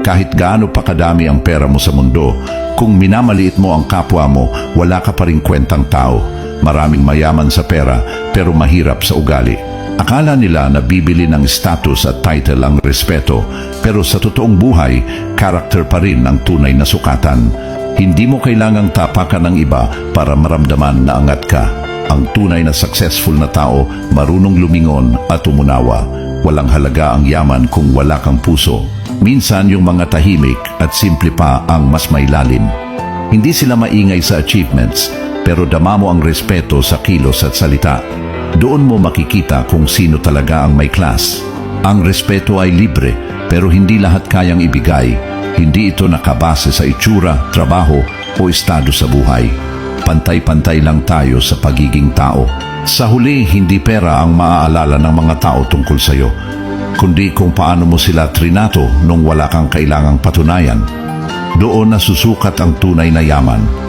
Kahit gaano pa kadami ang pera mo sa mundo, kung minamaliit mo ang kapwa mo, wala ka pa ring kwentang tao. Maraming mayaman sa pera pero mahirap sa ugali. Akala nila na bibili ng status at title ang respeto, pero sa totoong buhay, character pa rin ang tunay na sukatan. Hindi mo kailangang tapakan ng iba para maramdaman na angat ka. Ang tunay na successful na tao, marunong lumingon at umunawa. Walang halaga ang yaman kung wala kang puso. Minsan yung mga tahimik at simple pa ang mas may lalim. Hindi sila maingay sa achievements, pero dama mo ang respeto sa kilos at salita. Doon mo makikita kung sino talaga ang may class. Ang respeto ay libre, pero hindi lahat kayang ibigay. Hindi ito nakabase sa itsura, trabaho o estado sa buhay. Pantay-pantay lang tayo sa pagiging tao. Sa huli, hindi pera ang maaalala ng mga tao tungkol sa iyo, kundi kung paano mo sila trinato nung wala kang kailangang patunayan. Doon nasusukat ang tunay na yaman.